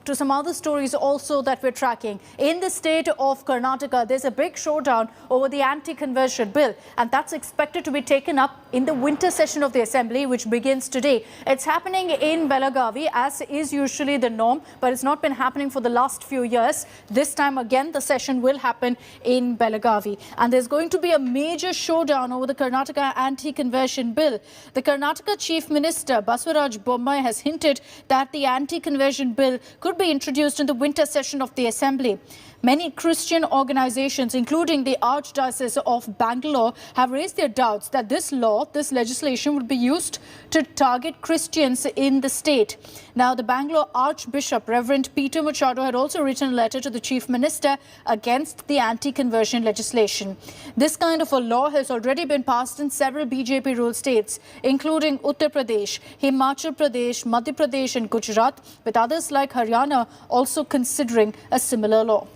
To some other stories also that we're tracking. In the state of Karnataka, there's a big showdown over the anti-conversion bill, and that's expected to be taken up in the winter session of the assembly, which begins today. It's happening in Belagavi, as is usually the norm, but it's not been happening for the last few years. This time again, the session will happen in Belagavi, and there's going to be a major showdown over the Karnataka anti-conversion bill. The Karnataka Chief Minister Basavaraj Bommai has hinted that the anti-conversion bill could be introduced in the winter session of the Assembly. Many Christian organizations, including the Archdiocese of Bangalore, have raised their doubts that this legislation would be used to target Christians in the state. Now, the Bangalore Archbishop, Reverend Peter Machado, had also written a letter to the Chief Minister against the anti-conversion legislation. This kind of a law has already been passed in several BJP-ruled states, including Uttar Pradesh, Himachal Pradesh, Madhya Pradesh and Gujarat, with others like Haryana also considering a similar law.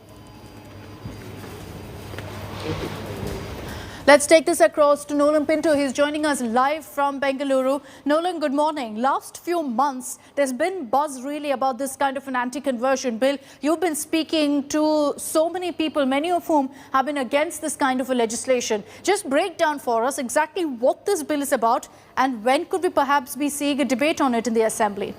Let's take this across to Nolan Pinto. He's joining us live from Bengaluru. Nolan, good morning. Last few months, there's been buzz really about this kind of an anti-conversion bill. You've been speaking to so many people, many of whom have been against this kind of a legislation. Just break down for us exactly what this bill is about and when could we perhaps be seeing a debate on it in the Assembly?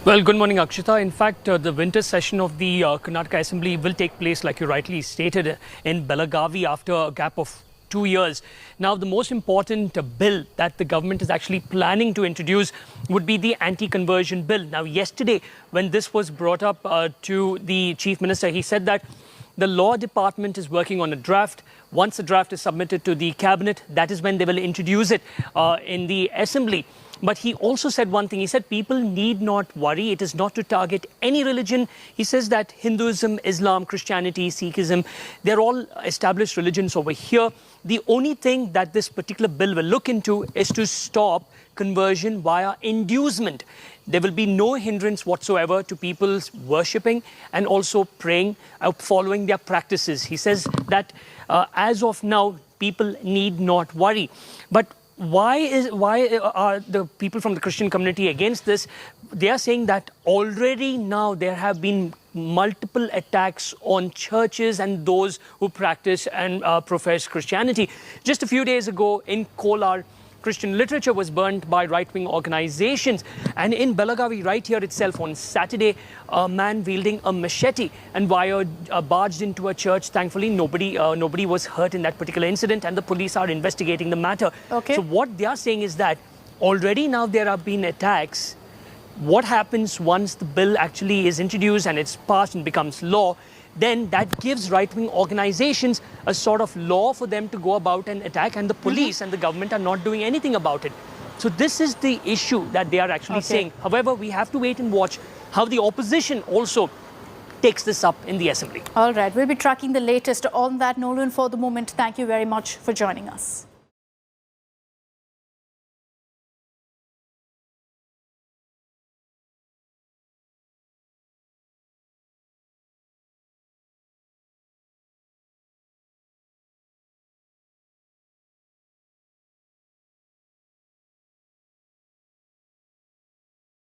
Well, good morning, Akshita. In fact, the winter session of the Karnataka Assembly will take place, like you rightly stated, in Belagavi after a gap of 2 years. Now, the most important bill that the government is actually planning to introduce would be the anti-conversion bill. Now, yesterday, when this was brought up to the Chief Minister, he said that the Law Department is working on a draft. Once the draft is submitted to the Cabinet, that is when they will introduce it in the Assembly. But he also said one thing. He said people need not worry. It is not to target any religion. He says that Hinduism, Islam, Christianity, Sikhism, they're all established religions over here. The only thing that this particular bill will look into is to stop conversion via inducement. There will be no hindrance whatsoever to people's worshipping and also praying, following their practices. He says that as of now, people need not worry. But why are the people from the Christian community against this? They are saying that already now there have been multiple attacks on churches and those who practice and profess Christianity. Just a few days ago in Kolar, Christian literature was burnt by right-wing organizations. And in Belagavi, right here itself on Saturday, a man wielding a machete and barged into a church. Thankfully, nobody was hurt in that particular incident, and the police are investigating the matter. Okay. So what they are saying is that already now there have been attacks. What happens once the bill actually is introduced and it's passed and becomes law? Then that gives right-wing organizations a sort of law for them to go about and attack, and the police and the government are not doing anything about it. So this is the issue that they are actually saying. However, we have to wait and watch how the opposition also takes this up in the Assembly. All right, we'll be tracking the latest on that. Nolan, for the moment, thank you very much for joining us.